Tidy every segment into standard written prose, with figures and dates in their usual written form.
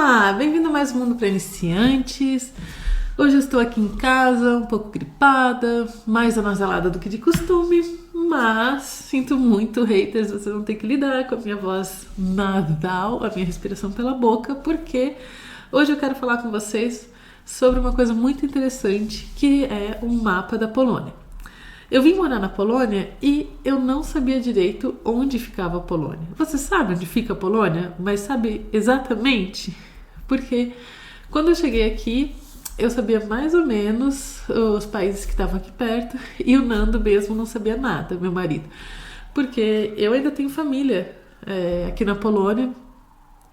Olá, bem-vindo a mais um Mundo para Iniciantes. Hoje eu estou aqui em casa, um pouco gripada, mais anasalada do que de costume, mas sinto muito, haters, vocês vão ter que lidar com a minha voz nasal, a minha respiração pela boca, porque hoje eu quero falar com vocês sobre uma coisa muito interessante, que é um mapa da Polônia. Eu vim morar na Polônia e eu não sabia direito onde ficava a Polônia. Você sabe onde fica a Polônia? Mas sabe exatamente? Porque quando eu cheguei aqui, eu sabia mais ou menos os países que estavam aqui perto e o Nando mesmo não sabia nada, meu marido. Porque eu ainda tenho família aqui na Polônia,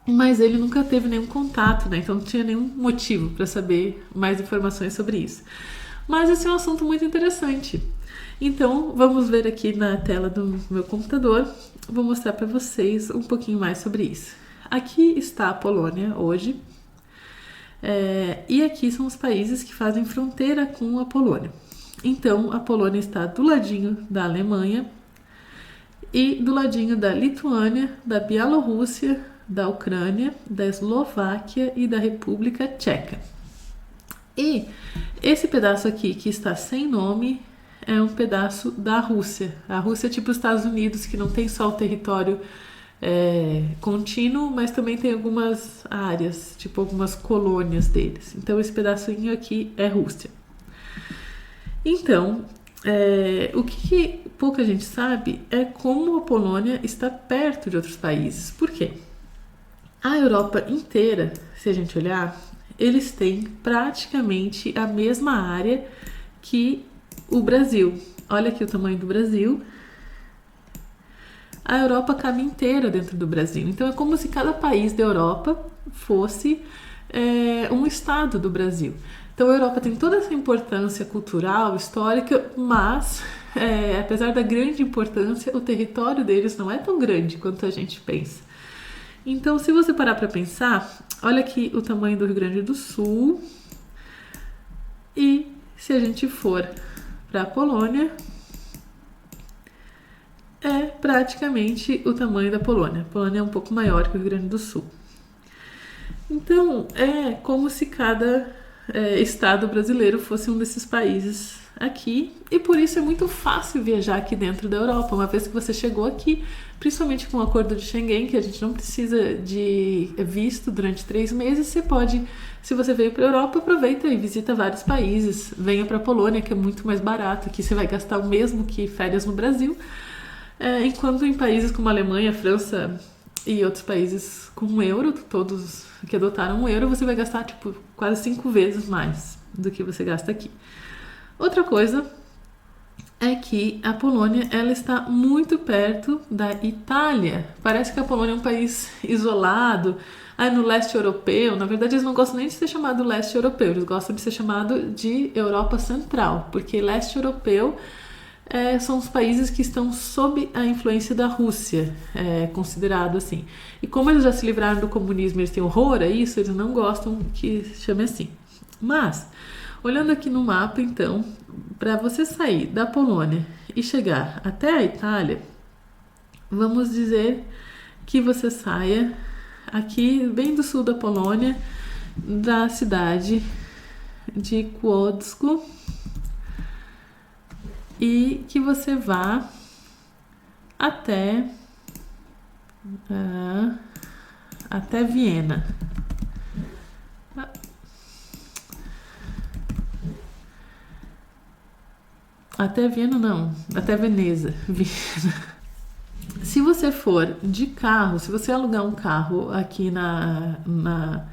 mas ele nunca teve nenhum contato, né? Então não tinha nenhum motivo para saber mais informações sobre isso. Mas esse é um assunto muito interessante. Então, vamos ver aqui na tela do meu computador. Vou mostrar para vocês um pouquinho mais sobre isso. Aqui está a Polônia hoje. E aqui são os países que fazem fronteira com a Polônia. Então, a Polônia está do ladinho da Alemanha e do ladinho da Lituânia, da Bielorrússia, da Ucrânia, da Eslováquia e da República Tcheca. E esse pedaço aqui que está sem nome é um pedaço da Rússia. A Rússia é tipo os Estados Unidos, que não tem só o território contínuo, mas também tem algumas áreas, tipo algumas colônias deles. Então esse pedacinho aqui é Rússia. Então, o que pouca gente sabe é como a Polônia está perto de outros países. Por quê? A Europa inteira, se a gente olhar, eles têm praticamente a mesma área que o Brasil. Olha aqui o tamanho do Brasil. A Europa cabe inteira dentro do Brasil. Então é como se cada país da Europa fosse um estado do Brasil. Então a Europa tem toda essa importância cultural, histórica, mas apesar da grande importância, o território deles não é tão grande quanto a gente pensa. Então, se você parar para pensar, olha aqui o tamanho do Rio Grande do Sul. E se a gente for para a Polônia, é praticamente o tamanho da Polônia. A Polônia é um pouco maior que o Rio Grande do Sul. Então, é como se cada estado brasileiro fosse um desses países aqui, e por isso é muito fácil viajar aqui dentro da Europa. Uma vez que você chegou aqui, principalmente com o acordo de Schengen, que a gente não precisa de visto durante 3 meses, você pode, se você veio para a Europa, aproveita e visita vários países. Venha para a Polônia, que é muito mais barato, aqui você vai gastar o mesmo que férias no Brasil, enquanto em países como a Alemanha, a França e outros países com euro, todos que adotaram o euro, você vai gastar tipo quase 5 vezes mais do que você gasta aqui. Outra coisa é que a Polônia, ela está muito perto da Itália. Parece que a Polônia é um país isolado, no leste europeu. Na verdade, eles não gostam nem de ser chamado leste europeu, eles gostam de ser chamado de Europa Central, porque leste europeu são os países que estão sob a influência da Rússia, considerado assim. E como eles já se livraram do comunismo, eles têm horror a isso, eles não gostam que se chame assim. Mas, olhando aqui no mapa, então, para você sair da Polônia e chegar até a Itália, vamos dizer que você saia aqui bem do sul da Polônia, da cidade de Kłodzko, e que você vá até Viena. Até Viena não, até Veneza. Se você for de carro, se você alugar um carro aqui na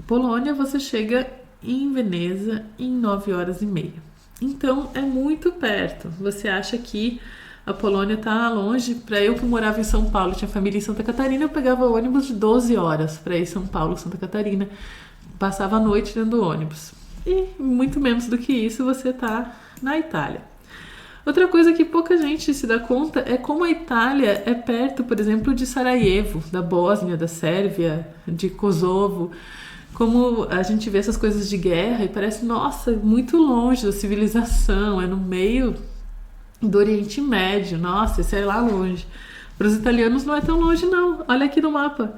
Polônia, você chega em Veneza em 9 horas e meia. Então é muito perto. Você acha que a Polônia está longe? Para eu que morava em São Paulo, tinha família em Santa Catarina, eu pegava ônibus de 12 horas para ir São Paulo, Santa Catarina. Passava a noite dentro do ônibus. E muito menos do que isso você está na Itália. Outra coisa que pouca gente se dá conta é como a Itália é perto, por exemplo, de Sarajevo, da Bósnia, da Sérvia, de Kosovo. Como a gente vê essas coisas de guerra e parece, nossa, muito longe da civilização, é no meio do Oriente Médio, nossa, isso é lá longe. Para os italianos não é tão longe não, olha aqui no mapa.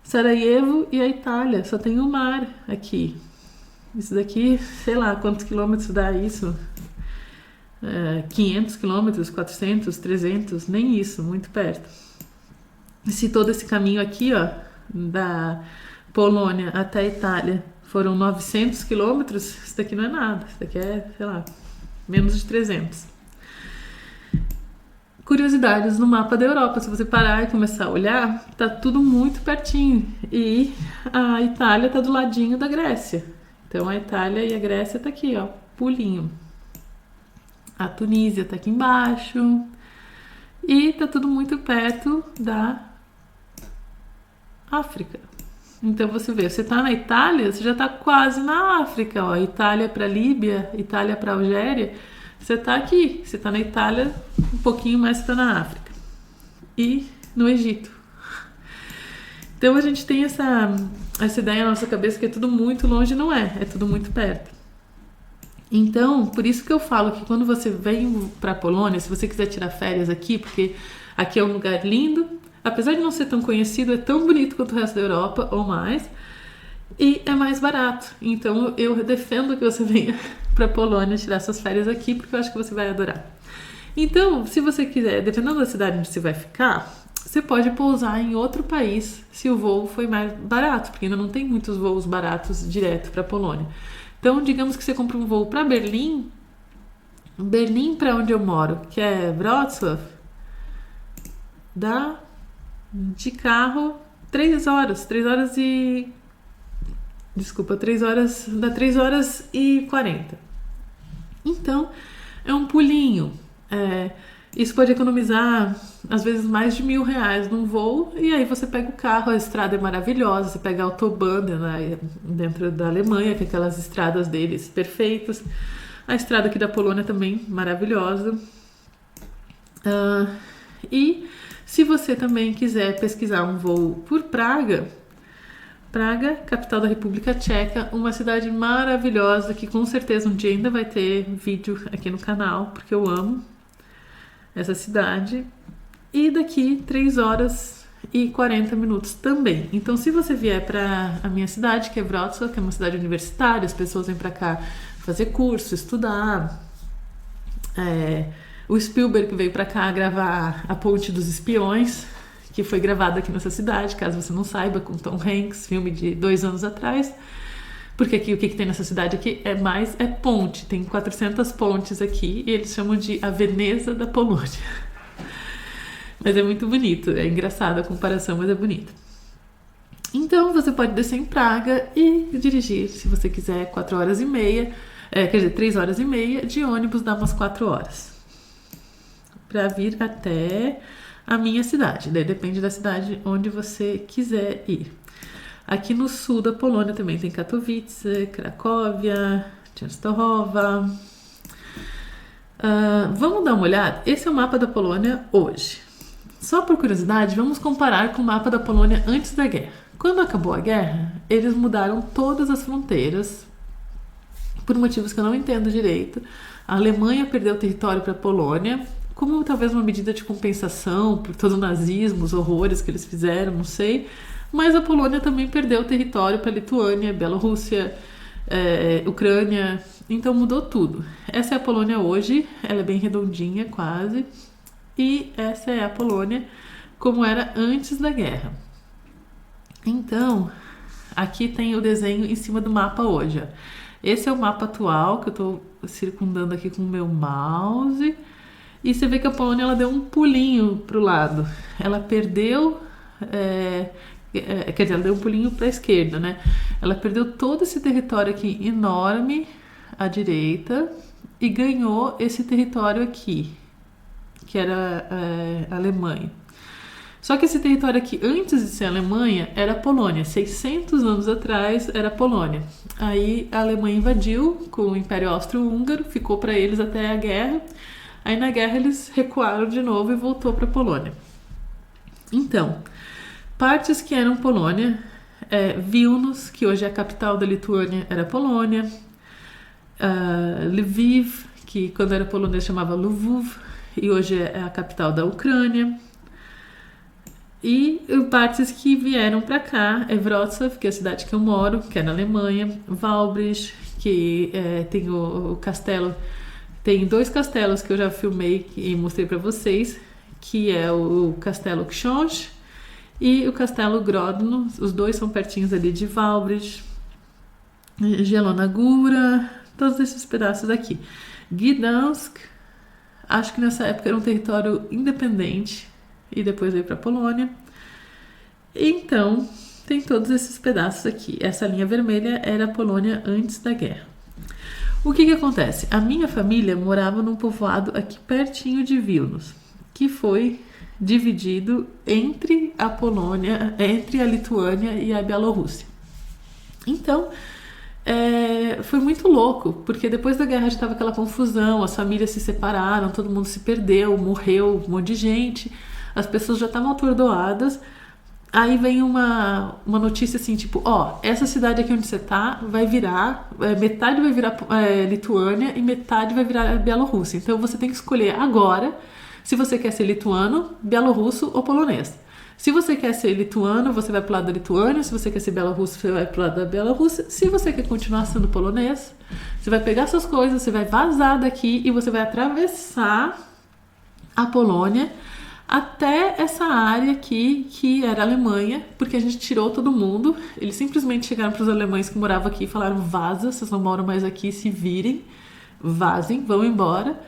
Sarajevo e a Itália, só tem o mar aqui. Isso daqui, sei lá quantos quilômetros dá isso. 500 quilômetros, 400, 300, nem isso, muito perto. E se todo esse caminho aqui, ó, da Polônia até a Itália foram 900 quilômetros, isso daqui não é nada. Isso daqui é, sei lá, menos de 300. Curiosidades no mapa da Europa, se você parar e começar a olhar, tá tudo muito pertinho. E a Itália tá do ladinho da Grécia. Então a Itália e a Grécia tá aqui, ó, pulinho. A Tunísia tá aqui embaixo. E tá tudo muito perto da África. Então você vê, você tá na Itália, você já tá quase na África, ó. Itália para Líbia, Itália para Algéria. Você tá aqui, você tá na Itália, um pouquinho mais você tá na África. E no Egito. Então a gente tem essa ideia na nossa cabeça que é tudo muito longe, não é tudo muito perto. Então, por isso que eu falo que quando você vem para a Polônia, se você quiser tirar férias aqui, porque aqui é um lugar lindo, apesar de não ser tão conhecido, é tão bonito quanto o resto da Europa, ou mais, e é mais barato. Então, eu defendo que você venha para a Polônia tirar suas férias aqui, porque eu acho que você vai adorar. Então, se você quiser, dependendo da cidade onde você vai ficar, você pode pousar em outro país se o voo foi mais barato, porque ainda não tem muitos voos baratos direto para a Polônia. Então, digamos que você compra um voo para Berlim, para onde eu moro, que é Wrocław, dá de carro 3 horas, dá 3 horas e 40. Então, é um pulinho. Isso pode economizar, às vezes, mais de R$1.000 num voo, e aí você pega o carro, a estrada é maravilhosa, você pega a Autobahn dentro da Alemanha, que é aquelas estradas deles perfeitas. A estrada aqui da Polônia também, maravilhosa. E se você também quiser pesquisar um voo por Praga, capital da República Tcheca, uma cidade maravilhosa, que com certeza um dia ainda vai ter vídeo aqui no canal, porque eu amo essa cidade, e daqui 3 horas e 40 minutos também. Então, se você vier para a minha cidade, que é Wrocław, que é uma cidade universitária, as pessoas vêm para cá fazer curso, estudar. O Spielberg veio para cá gravar A Ponte dos Espiões, que foi gravada aqui nessa cidade, caso você não saiba, com Tom Hanks, filme de 2 anos atrás. Porque aqui o que tem nessa cidade aqui é ponte, tem 400 pontes aqui e eles chamam de a Veneza da Polônia. Mas é muito bonito, é engraçado a comparação, mas é bonito. Então você pode descer em Praga e dirigir, se você quiser, 4 horas e meia, 3 horas e meia, de ônibus dá umas 4 horas. Para vir até a minha cidade, daí depende da cidade onde você quiser ir. Aqui no sul da Polônia também tem Katowice, Cracóvia, Częstochowa. Vamos dar uma olhada? Esse é o mapa da Polônia hoje. Só por curiosidade, vamos comparar com o mapa da Polônia antes da guerra. Quando acabou a guerra, eles mudaram todas as fronteiras, por motivos que eu não entendo direito. A Alemanha perdeu território para a Polônia, como talvez uma medida de compensação por todo o nazismo, os horrores que eles fizeram, não sei. Mas a Polônia também perdeu território para a Lituânia, Bielorrússia, Ucrânia, então mudou tudo. Essa é a Polônia hoje, ela é bem redondinha quase, e essa é a Polônia como era antes da guerra. Então, aqui tem o desenho em cima do mapa hoje. Ó. Esse é o mapa atual que eu estou circundando aqui com o meu mouse, e você vê que a Polônia ela deu um pulinho para o lado, ela perdeu... quer dizer, ela deu um pulinho para a esquerda, né? Ela perdeu todo esse território aqui enorme à direita e ganhou esse território aqui, que era a Alemanha. Só que esse território aqui, antes de ser a Alemanha, era a Polônia. 600 anos atrás era a Polônia. Aí a Alemanha invadiu com o Império Austro-Húngaro, ficou para eles até a guerra. Aí na guerra eles recuaram de novo e voltou para a Polônia. Então... partes que eram Polônia, Vilnius, que hoje é a capital da Lituânia, era Polônia, Lviv, que quando era polonês chamava Lwów, e hoje é a capital da Ucrânia, E partes que vieram para cá é Wrocław, que é a cidade que eu moro, que é na Alemanha, Wałbrzych, que tem o castelo, tem 2 castelos que eu já filmei e mostrei para vocês, que é o Castelo Książ e o Castelo Grodno. Os 2 são pertinhos ali de Wałbrzych, Zielona Góra, todos esses pedaços aqui. Gdansk, acho que nessa época era um território independente e depois veio para a Polônia. Então, tem todos esses pedaços aqui. Essa linha vermelha era a Polônia antes da guerra. O que acontece? A minha família morava num povoado aqui pertinho de Vilnius, que foi dividido entre a Polônia, entre a Lituânia e a Bielorrússia. Então, foi muito louco, porque depois da guerra já estava aquela confusão, as famílias se separaram, todo mundo se perdeu, morreu um monte de gente, as pessoas já estavam atordoadas. Aí vem uma notícia assim, tipo, essa cidade aqui onde você tá vai virar, metade vai virar Lituânia e metade vai virar Bielorrússia. Então você tem que escolher agora se você quer ser lituano, bielorrusso ou polonês. Se você quer ser lituano, você vai pro lado da Lituânia. Se você quer ser bielorrusso, você vai pro lado da Bielorrússia. Se você quer continuar sendo polonês, você vai pegar suas coisas, você vai vazar daqui e você vai atravessar a Polônia até essa área aqui, que era a Alemanha, porque a gente tirou todo mundo. Eles simplesmente chegaram para os alemães que moravam aqui e falaram: vaza, vocês não moram mais aqui, se virem, vazem, vão embora.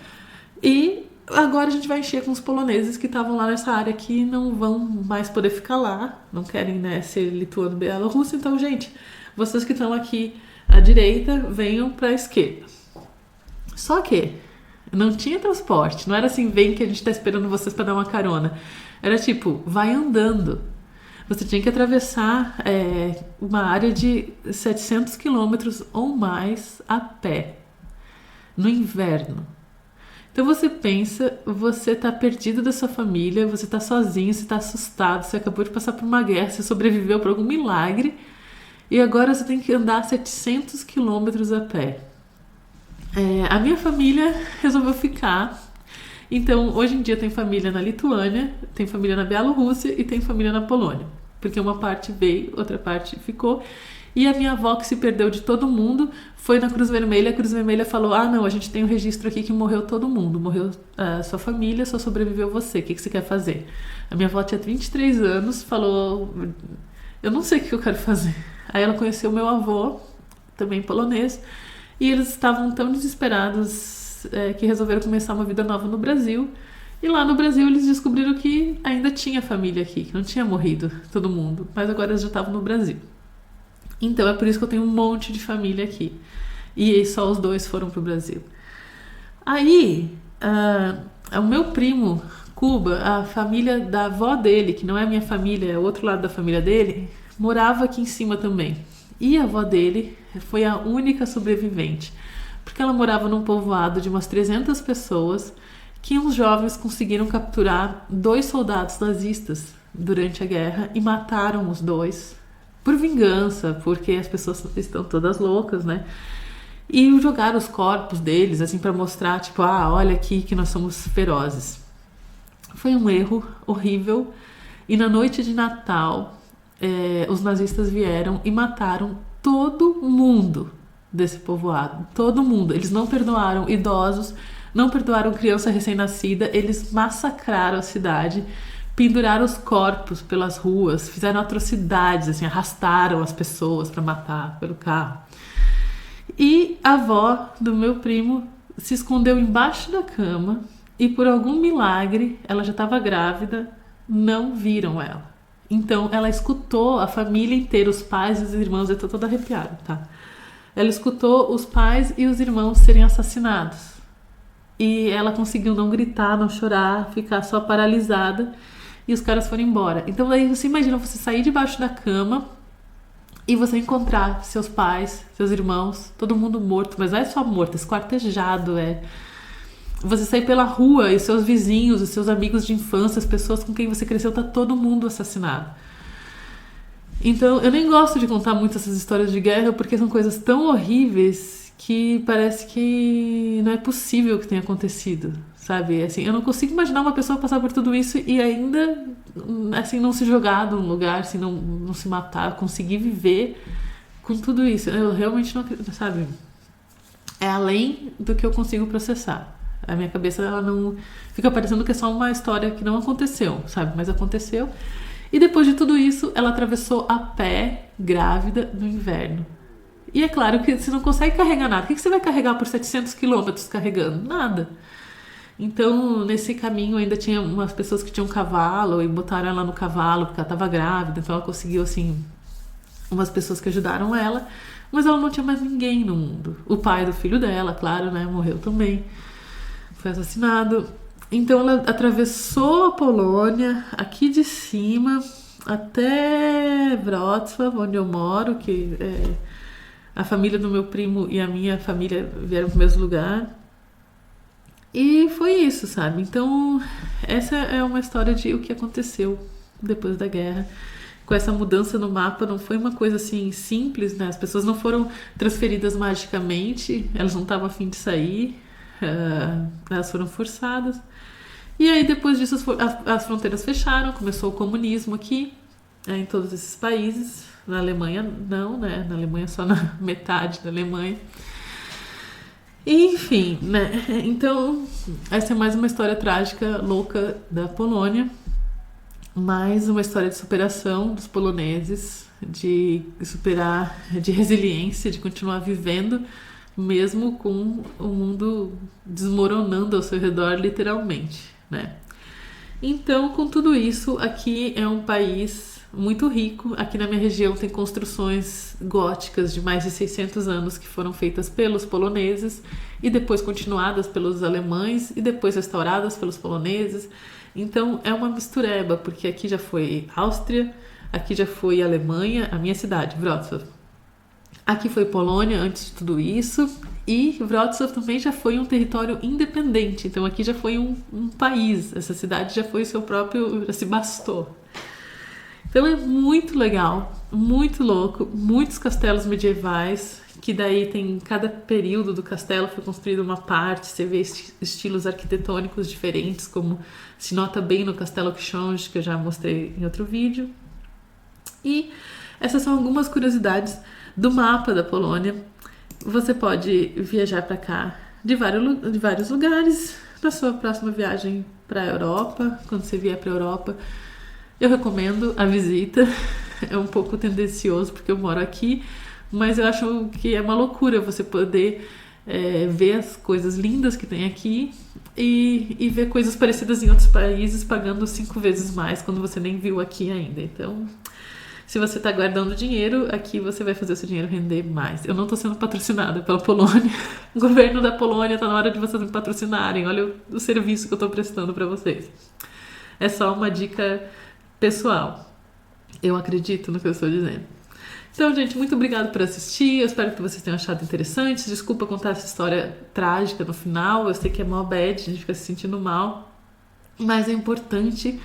E agora a gente vai encher com os poloneses que estavam lá nessa área que não vão mais poder ficar lá, não querem, né, ser lituano, bielorrusso. Então, gente, vocês que estão aqui à direita, venham para a esquerda. Só que não tinha transporte, não era assim, vem que a gente tá esperando vocês para dar uma carona. Era tipo, vai andando. Você tinha que atravessar uma área de 700 quilômetros ou mais a pé, no inverno. Então você pensa, você tá perdido da sua família, você tá sozinho, você tá assustado, você acabou de passar por uma guerra, você sobreviveu por algum milagre, e agora você tem que andar 700 quilômetros a pé. A minha família resolveu ficar. Então, hoje em dia tem família na Lituânia, tem família na Bielorrússia e tem família na Polônia. Porque uma parte veio, outra parte ficou. E a minha avó, que se perdeu de todo mundo, foi na Cruz Vermelha. A Cruz Vermelha falou: não, a gente tem um registro aqui que morreu todo mundo. Morreu a sua família, só sobreviveu você. O que você quer fazer? A minha avó tinha 23 anos, falou: eu não sei o que eu quero fazer. Aí ela conheceu meu avô, também polonês, e eles estavam tão desesperados que resolveram começar uma vida nova no Brasil. E lá no Brasil eles descobriram que ainda tinha família aqui, que não tinha morrido todo mundo, mas agora eles já estavam no Brasil. Então é por isso que eu tenho um monte de família aqui. E só os 2 foram pro Brasil. Aí, o meu primo, Cuba, a família da avó dele, que não é a minha família, é o outro lado da família dele, morava aqui em cima também. E a avó dele foi a única sobrevivente, porque ela morava num povoado de umas 300 pessoas, que uns jovens conseguiram capturar 2 soldados nazistas durante a guerra e mataram os 2 por vingança, porque as pessoas estão todas loucas, né? E jogaram os corpos deles, assim, para mostrar, tipo, olha aqui que nós somos ferozes. Foi um erro horrível. E na noite de Natal, os nazistas vieram e mataram todo mundo desse povoado. Todo mundo. Eles não perdoaram idosos, não perdoaram criança recém-nascida, eles massacraram a cidade, penduraram os corpos pelas ruas, fizeram atrocidades, assim, arrastaram as pessoas para matar pelo carro. E a avó do meu primo se escondeu embaixo da cama e por algum milagre, ela já estava grávida, não viram ela. Então ela escutou a família inteira, os pais e os irmãos, eu tô toda arrepiada, tá? Ela escutou os pais e os irmãos serem assassinados. E ela conseguiu não gritar, não chorar, ficar só paralisada. E os caras foram embora. Então aí você imagina você sair debaixo da cama e você encontrar seus pais, seus irmãos, todo mundo morto. Mas não é só morto, esquartejado. Você sair pela rua e seus vizinhos, os seus amigos de infância, as pessoas com quem você cresceu, tá todo mundo assassinado. Então eu nem gosto de contar muito essas histórias de guerra porque são coisas tão horríveis que parece que não é possível que tenha acontecido, sabe? Assim, eu não consigo imaginar uma pessoa passar por tudo isso e ainda, assim, não se jogar num lugar, assim, não se matar, conseguir viver com tudo isso. Eu realmente não acredito, sabe? É além do que eu consigo processar. A minha cabeça, ela não fica parecendo que é só uma história que não aconteceu, sabe? Mas aconteceu. E depois de tudo isso, ela atravessou a pé, grávida, no inverno. E é claro que você não consegue carregar nada. O que você vai carregar por 700 quilômetros carregando? Nada. Então, nesse caminho ainda tinha umas pessoas que tinham cavalo e botaram ela no cavalo porque ela estava grávida. Então ela conseguiu, assim, umas pessoas que ajudaram ela. Mas ela não tinha mais ninguém no mundo. O pai do filho dela, claro, né? Morreu também. Foi assassinado. Então ela atravessou a Polônia, aqui de cima, até Wrocław, onde eu moro, que é a família do meu primo e a minha família vieram pro mesmo lugar. E foi isso, sabe? Então, essa é uma história de o que aconteceu depois da guerra. Com essa mudança no mapa, não foi uma coisa assim simples, né? As pessoas não foram transferidas magicamente, elas não estavam a fim de sair, elas foram forçadas. E aí, depois disso, as fronteiras fecharam, começou o comunismo aqui, em todos esses países. Na Alemanha, não, né? Na Alemanha, só na metade da Alemanha. Enfim, né? Então, essa é mais uma história trágica, louca da Polônia. Mais uma história de superação dos poloneses, de superar, de resiliência, de continuar vivendo, mesmo com o mundo desmoronando ao seu redor, literalmente, né? Então, com tudo isso, aqui é um país muito rico. Aqui na minha região tem construções góticas de mais de 600 anos que foram feitas pelos poloneses e depois continuadas pelos alemães e depois restauradas pelos poloneses. Então é uma mistureba, porque aqui já foi Áustria, aqui já foi Alemanha, a minha cidade, Wrocław. Aqui foi Polônia antes de tudo isso, e Wrocław também já foi um território independente, então aqui já foi um país, essa cidade já foi seu próprio, já se bastou. Então é muito legal, muito louco, muitos castelos medievais, que daí tem cada período do castelo foi construída uma parte, você vê estilos arquitetônicos diferentes, como se nota bem no Castelo Książę, que eu já mostrei em outro vídeo. E essas são algumas curiosidades do mapa da Polônia. Você pode viajar para cá de vários lugares. Na sua próxima viagem para a Europa, quando você vier para a Europa, eu recomendo a visita. É um pouco tendencioso porque eu moro aqui, mas eu acho que é uma loucura você poder ver as coisas lindas que tem aqui e ver coisas parecidas em outros países pagando 5 vezes mais quando você nem viu aqui ainda. Então, se você está guardando dinheiro, aqui você vai fazer o seu dinheiro render mais. Eu não estou sendo patrocinada pela Polônia. O governo da Polônia, está na hora de vocês me patrocinarem. Olha o serviço que eu estou prestando para vocês. É só uma dica pessoal. Eu acredito no que eu estou dizendo. Então, gente, muito obrigada por assistir. Eu espero que vocês tenham achado interessante. Desculpa contar essa história trágica no final. Eu sei que é mó bad, a gente fica se sentindo mal. Mas é importante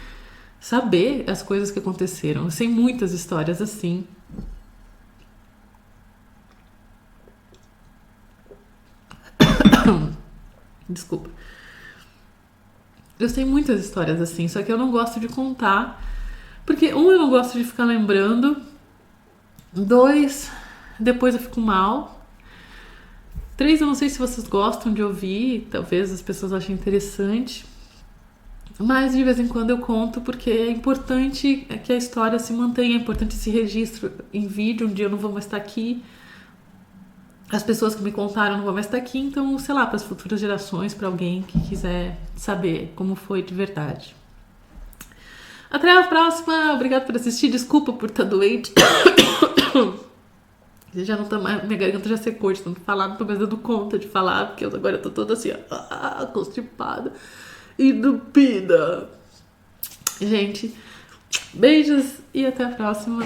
saber as coisas que aconteceram. Eu sei muitas histórias assim. Desculpa. Eu sei muitas histórias assim, só que eu não gosto de contar. Porque, eu não gosto de ficar lembrando. 2, depois eu fico mal. 3, eu não sei se vocês gostam de ouvir, talvez as pessoas achem interessante. Mas de vez em quando eu conto porque é importante que a história se mantenha, é importante esse registro em vídeo. Um dia eu não vou mais estar aqui, as pessoas que me contaram não vão mais estar aqui, então, sei lá, para as futuras gerações, para alguém que quiser saber como foi de verdade. Até a próxima, obrigada por assistir, desculpa por estar doente. Já não tá mais, minha garganta já secou de tanto falar, não tô mais dando conta de falar, porque agora eu tô toda assim, constipada e entupida. Gente, beijos e até a próxima.